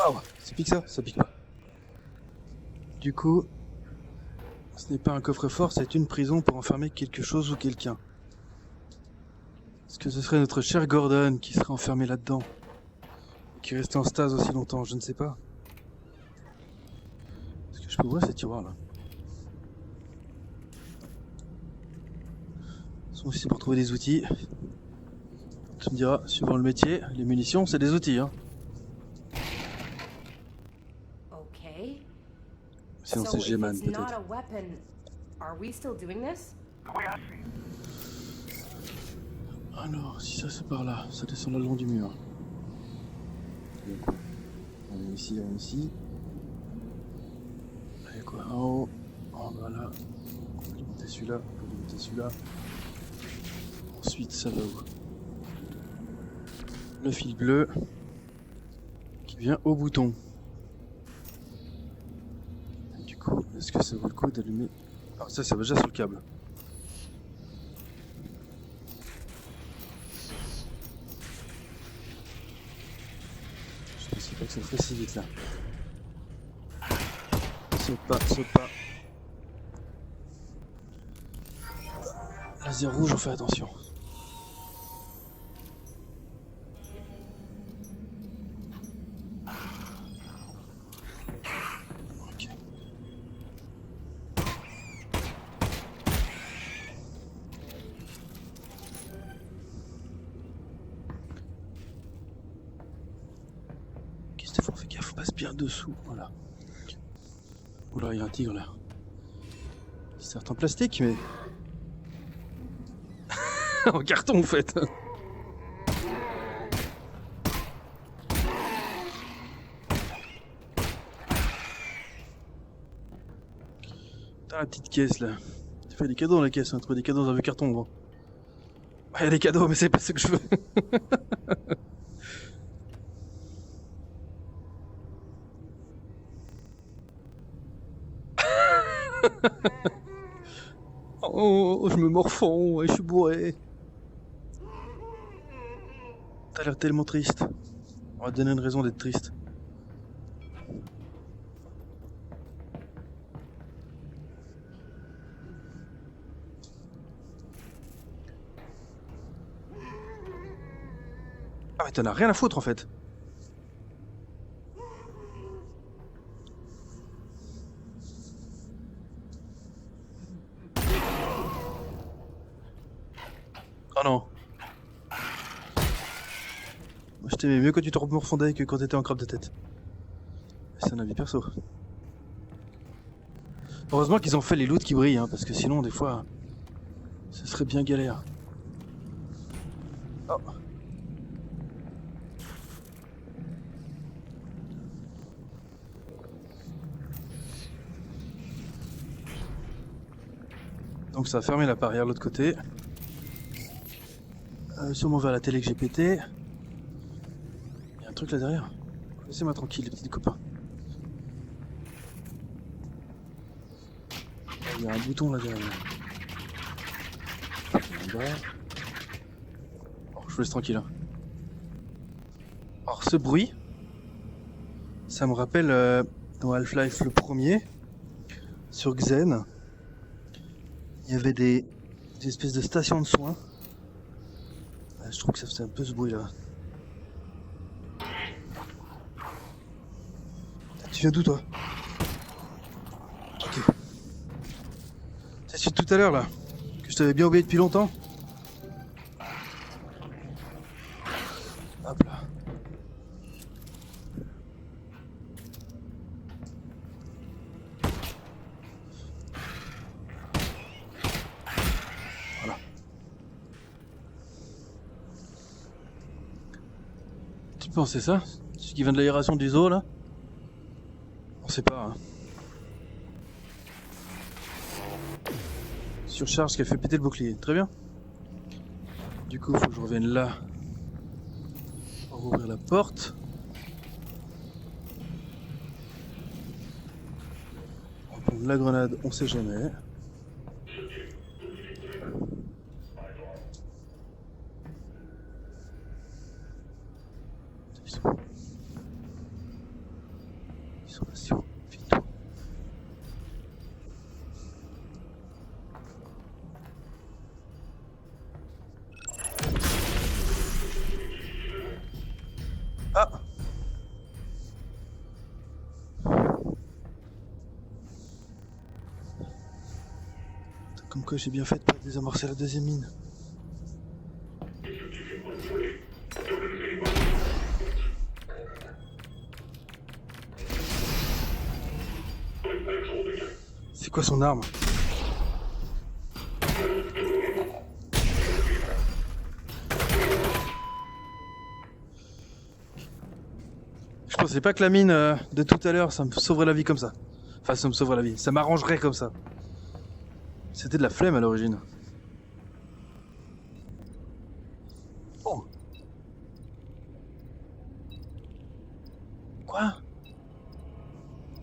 Waouh, ça pique ça? Ça pique pas. Du coup, ce n'est pas un coffre-fort, c'est une prison pour enfermer quelque chose ou quelqu'un. Est-ce que ce serait notre cher Gordon qui serait enfermé là-dedans? Et qui restait en stase aussi longtemps? Je ne sais pas. Est-ce que je peux ouvrir ces tiroirs là? Ils sont aussi pour trouver des outils. Tu me diras, suivant le métier, les munitions, c'est des outils, hein. Okay. Sinon So c'est if G-Man it's not peut-être. a weapon, are we still doing this? Alors, si ça c'est par là, ça descend le long du mur. On est ici, on est ici. Allez quoi, en haut, en bas là. On peut alimenter celui-là, on peut alimenter celui-là. Ensuite, ça va où? Le fil bleu qui vient au bouton. Et du coup, est-ce que ça vaut le coup d'allumer? Ah, ça va déjà sur le câble. Je pensais pas que ça ferait si vite là. Saute pas, saute pas. Laser rouge, on fait attention. Ok. Qu'est-ce qu'il faut? Fais gaffe, faut passe bien dessous. Voilà. Oula, il y a un tigre là. Certes en plastique, mais. En carton en fait. T'as la petite caisse là. Tu fais des cadeaux dans la caisse, hein. Trouver des cadeaux dans un vieux carton gros. Il y a des cadeaux, mais c'est pas ce que je veux. Oh, je me morfonds et je suis bourré. T'as l'air tellement triste. On va te donner une raison d'être triste. Ah mais t'en as rien à foutre en fait. Oh non. Moi je t'aimais mieux quand tu te morfondais que quand t'étais en crabe de tête. C'est un avis perso. Heureusement qu'ils ont fait les loots qui brillent, hein, parce que sinon des fois, ce serait bien galère. Oh. Donc ça a fermé la barrière de l'autre côté. Sûrement vers la télé que j'ai pété. Il y a un truc là derrière. Laissez-moi tranquille les petits copains. Il y a un bouton là derrière. En bas. Oh, je vous laisse tranquille. Hein. Alors ce bruit, ça me rappelle dans Half-Life le premier, sur Xen, il y avait des espèces de stations de soins. Je trouve que ça faisait un peu ce bruit là. Tu viens d'où toi? Ok. C'est celui de tout à l'heure là, que je t'avais bien oublié depuis longtemps. Hop là. Voilà. Tu pensais ça? Celui qui vient de l'aération du zoo là? On sait pas. Hein. Surcharge qui a fait péter le bouclier. Très bien. Du coup, faut que je revienne là pour ouvrir la porte. On va prendre la grenade, on sait jamais. Observation, vidéo. Ah! Comme quoi j'ai bien fait de pas désamorcer la deuxième mine. C'est quoi son arme? Je pensais pas que la mine de tout à l'heure, ça me sauverait la vie comme ça. Enfin, ça me sauverait la vie. Ça m'arrangerait comme ça. C'était de la flemme à l'origine. Oh. Quoi?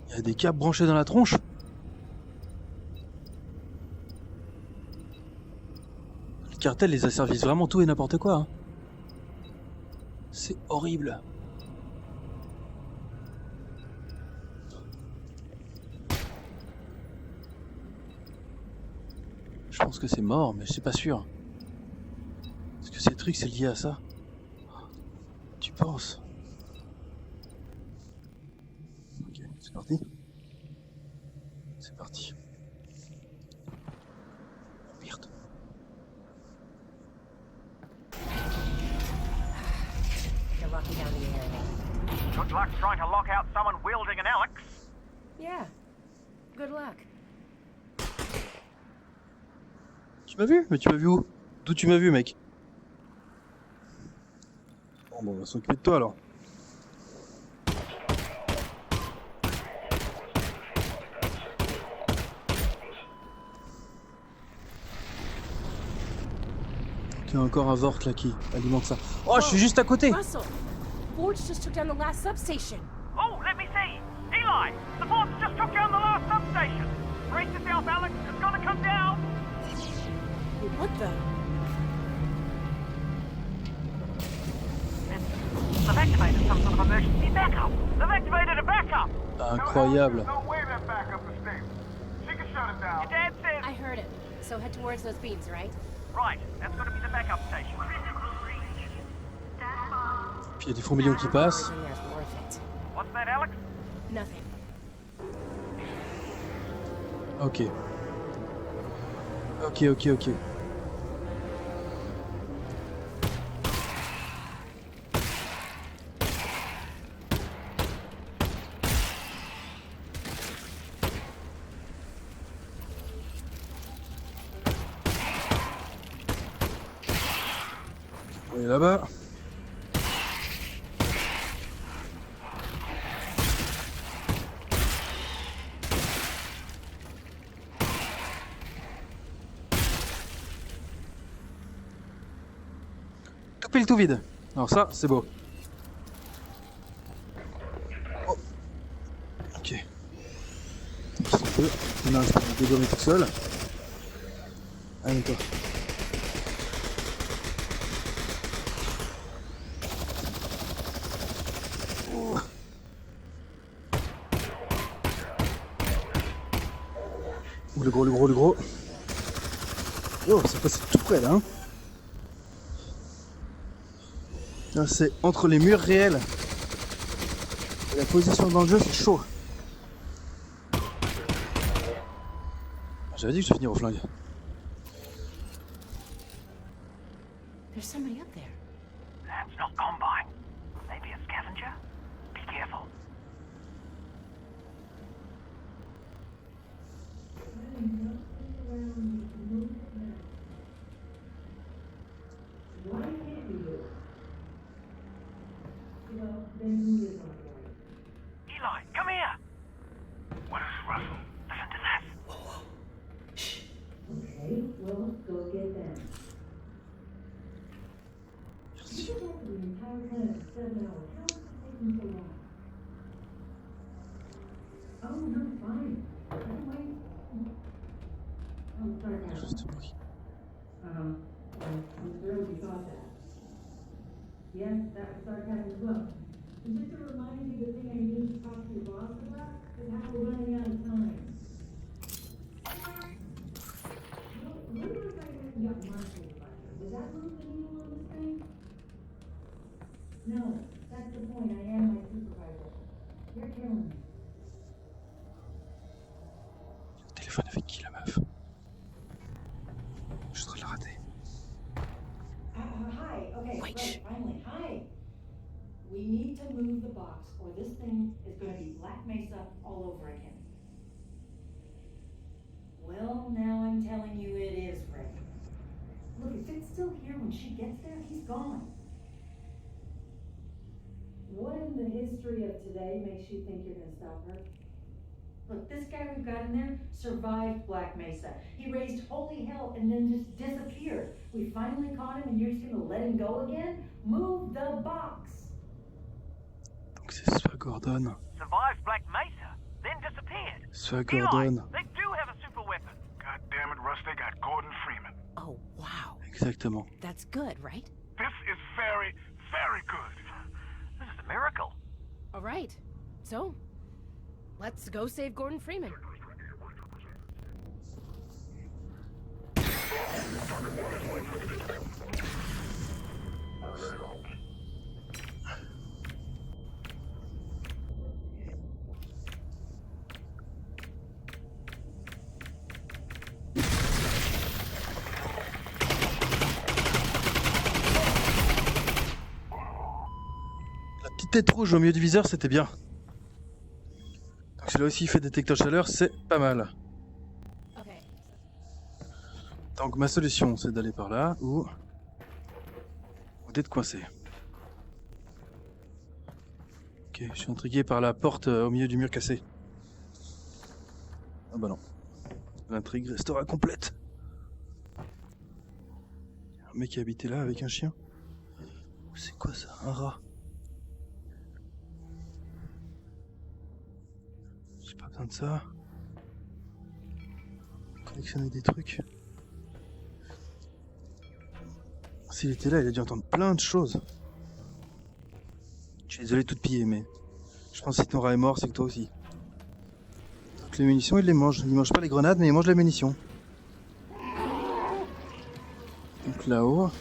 Il y a des câbles branchés dans la tronche? Le cartel les asservissent vraiment tout et n'importe quoi. Hein. C'est horrible. Je pense que c'est mort, mais je suis pas sûr. Est-ce que ces trucs c'est lié à ça? Tu penses? Ok, c'est parti. C'est parti. Oh, merde. You're locking down the area. Good luck trying to lock out someone wielding an Alex. Yeah. Good luck. Tu m'as vu? Mais tu m'as vu où? D'où tu m'as vu, mec? Bon, on va s'occuper de toi alors. Il y a encore un Vort là qui alimente ça. Oh, je suis juste à côté! Russell! Forge just took down the last substation. Oh, let me see. Eli, the boss just took down the last substation. Brace yourself, Alex. It's gonna come down. What the? They've activated some sort of emergency backup. They've activated a backup. Incroyable. No way that backup is stable. She can shut it down. Your dad says. I heard it. So head towards those beams, right? Right, that's got to be the backup station. Puis il y a des fourmilions qui passent. In there's worth it. What's that, Alex? Nothing. Ok. Ok. On est là-bas. Tout pile, tout vide. Alors ça, c'est beau. Oh. Ok. Si on peut. On a un peu dégommer tout seul. Allez, toi. Oh. Ouh, le gros. Oh, ça passe tout près là, hein. C'est entre les murs réels et la position dans le jeu, c'est chaud. J'avais dit que je vais finir au flingue. There's somebody up there. That's not Combine. Maybe a scavenger? Be careful. Eli, come here. What is Russell? Listen to that. Okay, well, go get them. You should have the entire plan in 7 hours. How is it taking so long? Oh, no, fine. Wait. Oh, sarcasm. Juste bruit. I'm thrilled you thought that. Yes, that was sarcasm as well. And just to remind you the thing I used to talk to your boss about, Is how we're running out of time. Remember if I went and got Marshall back here? Was that move the needle on this thing? No, that's the point. I am my supervisor. You're killing me. Téléphone avec qui la meuf? Je dois la rater. Hi, okay, Wait, right, shh. finally, hi. We need to move the box or this thing is gonna be Black Mesa all over again. Well, now I'm telling you it is ready. Look, if it's still here when she gets there, he's gone. What in the history of today makes you think you're gonna stop her? Look, this guy we've got in there survived Black Mesa. He raised holy hell and then just disappeared. We finally caught him and you're just gonna let him go again? Move the box. Donc c'est soit Gordon, Survived Black Mesa, then disappeared. soit Eli, Gordon. they do have a super weapon. God damn it, Russ, they got Gordon Freeman. Oh, wow. Exactement. That's good, right? This is very, very good. This is a miracle. All right. So, let's go save Gordon Freeman. La petite tête rouge au milieu du viseur, c'était bien. Donc celui-là aussi il fait détecteur de chaleur, c'est pas mal. Okay. Donc ma solution c'est d'aller par là ou d'être coincé. Ok, je suis intrigué par la porte au milieu du mur cassé. Ah bah non. L'intrigue restera complète. Il y a un mec qui habitait là avec un chien. C'est quoi ça? Un rat? J'ai pas besoin de ça. Collectionner des trucs. S'il était là, il a dû entendre plein de choses. Je suis désolé de tout piller, mais je pense que si ton rat est mort, c'est que toi aussi. Donc les munitions, il les mange. Il mange pas les grenades, mais il mange les munitions. Donc là-haut.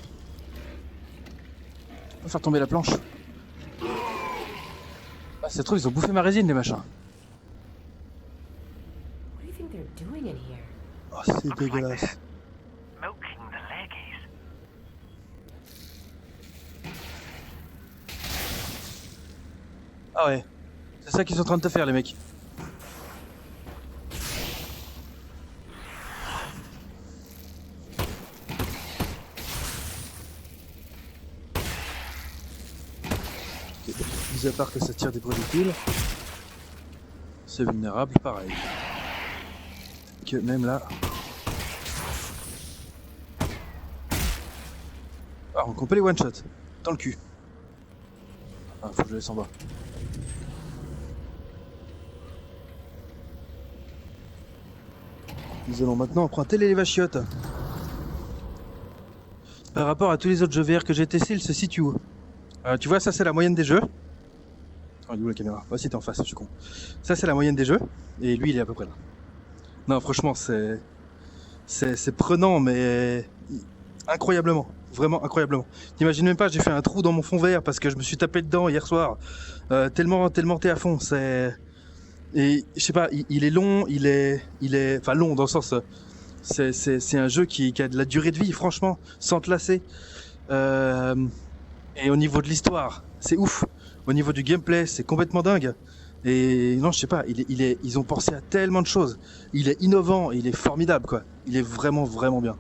On va faire tomber la planche. Ah, c'est trop, ils ont bouffé ma résine, les machins. What do you think they're doing in here? Oh, c'est dégueulasse. Milking the leggies. Ah ouais. C'est ça qu'ils sont en train de te faire, les mecs. Ok, mis à part que ça tire des projectiles, c'est vulnérable, pareil. Que même là. Ah, donc on peut les one-shot. Dans le cul. Ah, faut que je laisse en bas. Nous allons maintenant emprunter l'élévachiote. Par rapport à tous les autres jeux VR que j'ai testés, il se situe où? Tu vois, ça c'est la moyenne des jeux. Oh, il est où la caméra? Oh, si t'es en face, je suis con. Ça c'est la moyenne des jeux, et lui il est à peu près là. Non, franchement, c'est prenant, mais incroyablement. Vraiment incroyablement. T'imagines même pas, j'ai fait un trou dans mon fond vert parce que je me suis tapé dedans hier soir. Tellement t'es à fond, c'est... Et je sais pas, il est long, il est... Enfin long dans le sens... C'est un jeu qui a de la durée de vie, franchement, sans te lasser. Et au niveau de l'histoire, c'est ouf. Au niveau du gameplay, c'est complètement dingue. Et non, je sais pas, ils ont pensé à tellement de choses. Il est innovant, il est formidable, quoi. Il est vraiment, vraiment bien.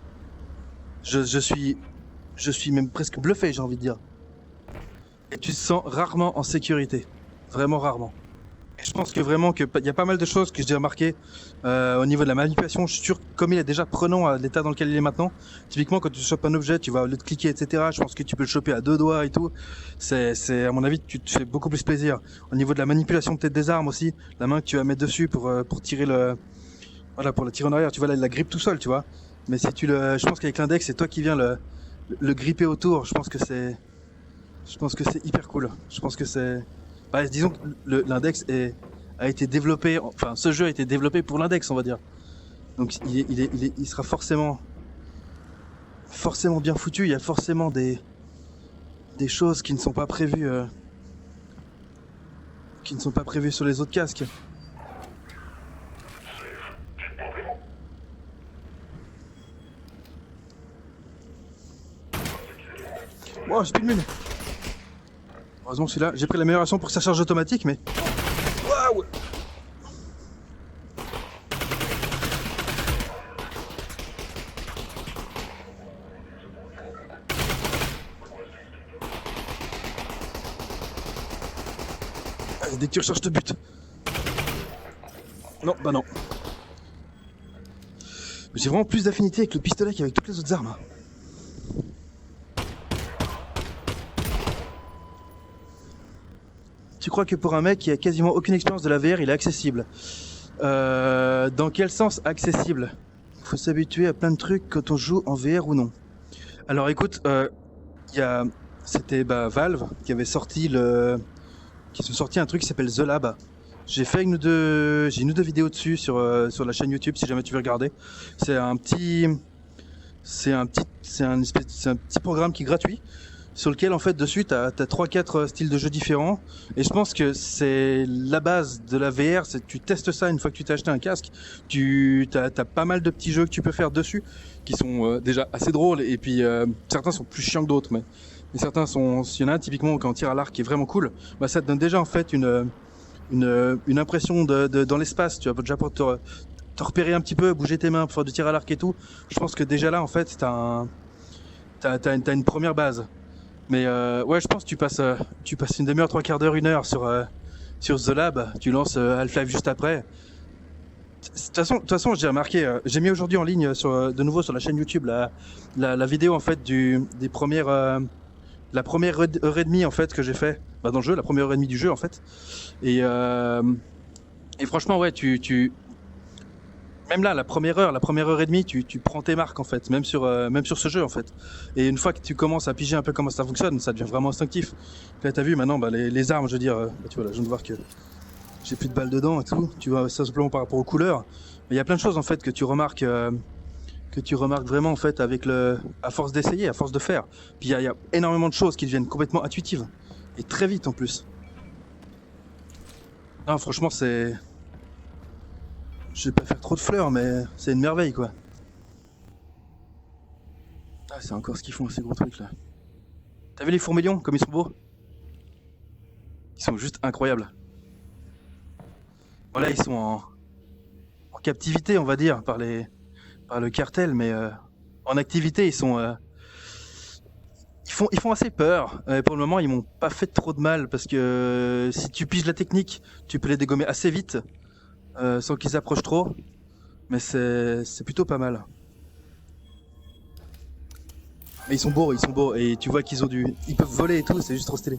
Je suis même presque bluffé, j'ai envie de dire. Et tu te sens rarement en sécurité. Vraiment rarement. Et je pense que vraiment il y a pas mal de choses que j'ai remarqué au niveau de la manipulation. Je suis sûr, comme il est déjà prenant à l'état dans lequel il est maintenant, typiquement quand tu chopes un objet, tu vas au lieu de cliquer, etc. Je pense que tu peux le choper à 2 doigts et tout. C'est à mon avis, tu te fais beaucoup plus plaisir. Au niveau de la manipulation peut-être des armes aussi, la main que tu vas mettre dessus pour tirer voilà, pour le tirer en arrière, tu vois là, il la grippe tout seul, tu vois. Mais si je pense qu'avec l'index, c'est toi qui viens le gripper autour. Je pense que c'est hyper cool. Je pense que c'est... Bah, disons que l'index est a été développé, enfin ce jeu a été développé pour l'index, on va dire. Donc il sera forcément bien foutu. Il y a forcément des choses qui ne sont pas prévues, sur les autres casques. Oh, j'ai plus de mine. Heureusement celui-là, j'ai pris l'amélioration pour que ça charge automatique, mais... Waouh! Allez, dès que tu recharges, te bute. Non, bah non. J'ai vraiment plus d'affinité avec le pistolet qu'avec toutes les autres armes. Tu crois que pour un mec qui a quasiment aucune expérience de la VR, il est accessible? Dans quel sens accessible? Il faut s'habituer à plein de trucs quand on joue en VR ou non. Alors écoute, c'était Valve qui avait sorti un truc qui s'appelle The Lab. J'ai fait une ou deux vidéos dessus sur la chaîne YouTube si jamais tu veux regarder. C'est un petit programme qui est gratuit, sur lequel en fait dessus t'as 3-4 styles de jeux différents, et je pense que c'est la base de la VR, c'est que tu testes ça une fois que tu t'as acheté un casque, t'as pas mal de petits jeux que tu peux faire dessus, qui sont déjà assez drôles, et puis certains sont plus chiants que d'autres, mais certains sont, il y en a un typiquement quand on tire à l'arc qui est vraiment cool, bah ça te donne déjà en fait une impression dans l'espace, tu vois, déjà pour te repérer un petit peu, bouger tes mains pour faire du tir à l'arc et tout. Je pense que déjà là en fait t'as une première base. Mais ouais, je pense que tu passes une demi-heure, 3/4 d'heure, 1 heure sur The Lab, tu lances Half-Life juste après. De toute façon, j'ai remarqué, j'ai mis aujourd'hui en ligne de nouveau sur la chaîne YouTube la vidéo en fait la première heure et demie en fait que j'ai fait dans le jeu, la première heure et demie du jeu en fait. Et franchement ouais, même là, la première heure et demie, tu prends tes marques en fait, même sur ce jeu en fait. Et une fois que tu commences à piger un peu comment ça fonctionne, ça devient vraiment instinctif. Là, t'as vu maintenant, les armes, je veux dire, tu vois, là, je viens de voir que j'ai plus de balles dedans et tout. Tu vois, ça simplement par rapport aux couleurs. Mais il y a plein de choses en fait que tu remarques vraiment en fait à force d'essayer, à force de faire. Puis il y a énormément de choses qui deviennent complètement intuitives et très vite en plus. Non, franchement, c'est... Je vais pas faire trop de fleurs, mais c'est une merveille, quoi. Ah, c'est encore ce qu'ils font, ces gros trucs, là. T'as vu les fourmilions, comme ils sont beaux? Ils sont juste incroyables. Voilà, ils sont en captivité, on va dire, par le cartel, mais en activité, ils font assez peur. Pour le moment, ils m'ont pas fait trop de mal, parce que si tu piges la technique, tu peux les dégommer assez vite. Sans qu'ils s'approchent trop, mais c'est plutôt pas mal. Mais ils sont beaux, et tu vois qu'ils ils peuvent voler et tout, c'est juste trop stylé.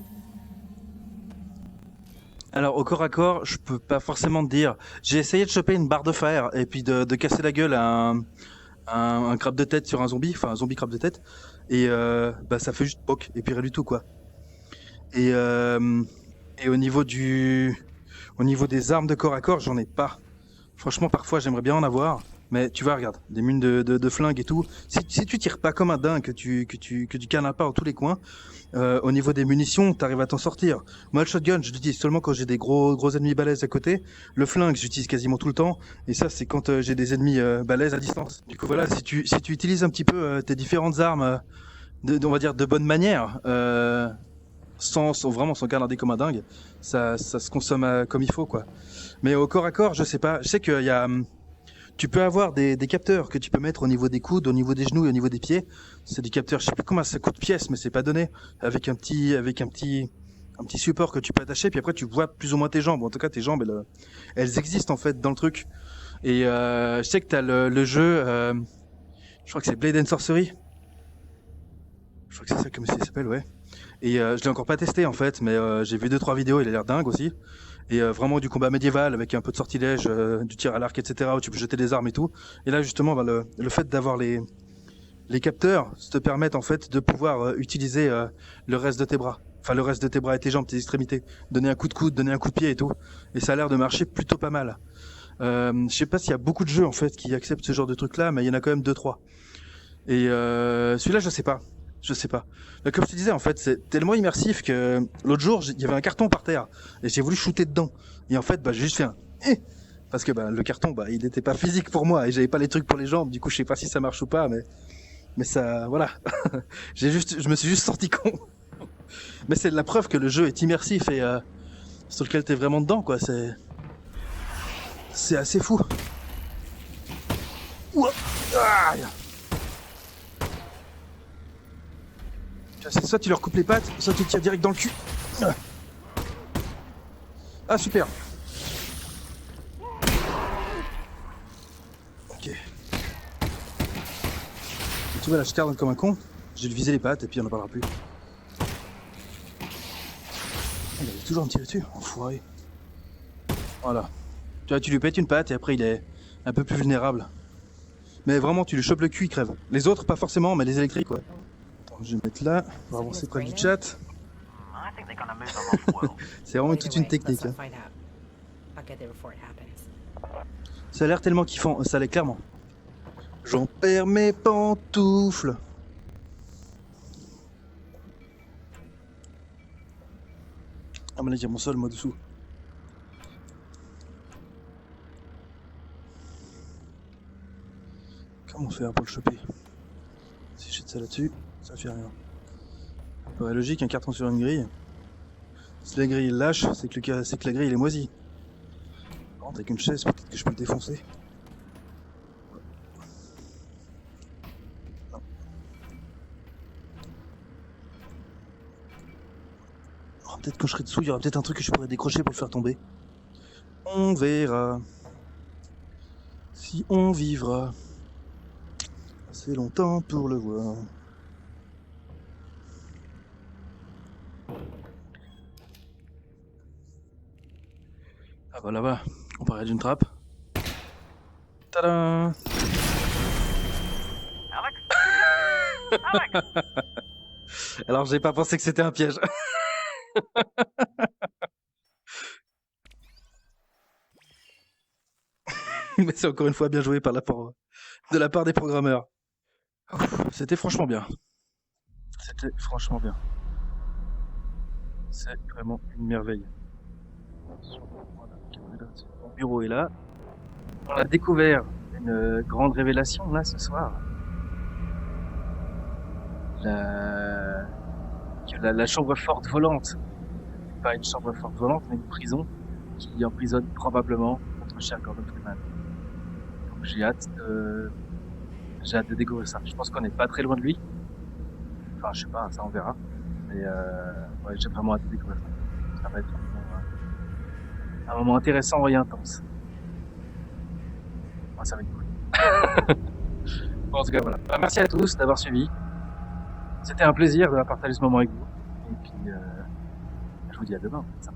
Alors au corps à corps, je peux pas forcément te dire. J'ai essayé de choper une barre de fer et puis de casser la gueule à un crabe de tête sur un zombie, enfin un zombie crabe de tête, et ça fait juste poc, et puis rien du tout quoi. Et au niveau des armes de corps à corps, j'en ai pas. Franchement, parfois, j'aimerais bien en avoir. Mais tu vois, regarde, des mines de flingues et tout. Si tu tires pas comme un dingue, que tu canards pas dans tous les coins, au niveau des munitions, t'arrives à t'en sortir. Moi, le shotgun, je l'utilise seulement quand j'ai des gros ennemis balèzes à côté. Le flingue, j'utilise quasiment tout le temps. Et ça, c'est quand j'ai des ennemis balèzes à distance. Du coup, voilà, si tu utilises un petit peu tes différentes armes, on va dire de bonne manière, sans canarder comme un dingue, ça se consomme comme il faut, quoi. Mais au corps à corps, je sais pas. Je sais qu'il y a, tu peux avoir des capteurs que tu peux mettre au niveau des coudes, au niveau des genoux et au niveau des pieds. C'est des capteurs, je sais plus comment ça coûte pièce, mais c'est pas donné. Avec un petit support que tu peux attacher, puis après tu vois plus ou moins tes jambes. En tout cas, tes jambes, elles existent en fait dans le truc. Et je sais que t'as le jeu, je crois que c'est Blade and Sorcery. Je crois que c'est ça comme ça s'appelle, ouais. Et je l'ai encore pas testé en fait, mais j'ai vu 2-3 vidéos, il a l'air dingue aussi. Et vraiment du combat médiéval avec un peu de sortilège, du tir à l'arc, etc. où tu peux jeter des armes et tout. Et là justement, le fait d'avoir les capteurs te permettent en fait de pouvoir utiliser le reste de tes bras. Enfin, le reste de tes bras et tes jambes, tes extrémités. Donner un coup de coude, donner un coup de pied et tout. Et ça a l'air de marcher plutôt pas mal. Je sais pas s'il y a beaucoup de jeux en fait qui acceptent ce genre de truc-là, mais il y en a quand même 2-3. Et celui-là, je sais pas. Mais comme je te disais, en fait, c'est tellement immersif que l'autre jour, il y avait un carton par terre et j'ai voulu shooter dedans. Et en fait, j'ai juste fait un parce que le carton, il n'était pas physique pour moi et j'avais pas les trucs pour les jambes. Du coup, je sais pas si ça marche ou pas, mais ça, voilà. Je me suis juste senti con. Mais c'est la preuve que le jeu est immersif et sur lequel t'es vraiment dedans, quoi. C'est assez fou. Ouah. Aïe. Soit tu leur coupes les pattes, soit tu te tires direct dans le cul. Ah, super. Ok. Et tu vois là, je tarde comme un con. Je vais lui viser les pattes et puis on en parlera plus. Il avait toujours me tirer dessus, enfoiré. Voilà. Tu vois, tu lui pètes une patte et après il est un peu plus vulnérable. Mais vraiment, tu lui chopes le cul, il crève. Les autres, pas forcément, mais les électriques, ouais. Attends, je vais me mettre là, pour avancer près du chat. I think they're gonna move them off-world. C'est vraiment toute une technique. Let's Hein. not find out. I'll get there before it happens. Ça a l'air tellement kiffant, ça l'est clairement. J'en perds mes pantoufles. Ah, mais là, il y a mon sol, moi, dessous. Comment faire pour le choper? Si je jette ça là-dessus, ça fait rien. Ça paraît logique, un carton sur une grille. Si la grille lâche, c'est que la grille elle est moisie. Par contre, avec une chaise, peut-être que je peux le défoncer. Non. Oh, peut-être quand je serai dessous, il y aura peut-être un truc que je pourrais décrocher pour le faire tomber. On verra. Si on vivra. Assez longtemps pour le voir. Ah bah là-bas, on parlait d'une trappe. Tadam! Alex? Alex! Alors j'ai pas pensé que c'était un piège. Mais c'est encore une fois bien joué de la part des programmeurs. Ouf, c'était franchement bien. C'était franchement bien. C'est vraiment une merveille. Voilà, mon bureau est là. On a découvert une grande révélation là ce soir. La chambre forte volante. Pas une chambre forte volante, mais une prison qui emprisonne probablement notre cher Gordon Freeman. Donc j'ai hâte de découvrir ça. Je pense qu'on n'est pas très loin de lui. Enfin, je sais pas, ça on verra. Mais ouais, j'ai vraiment hâte de découvrir ça. Ça va être un moment intéressant et intense. Ouais, ça va être cool. Bon, en tout cas, voilà. Merci à tous d'avoir suivi. C'était un plaisir de partager ce moment avec vous. Et puis, je vous dis à demain. Ça.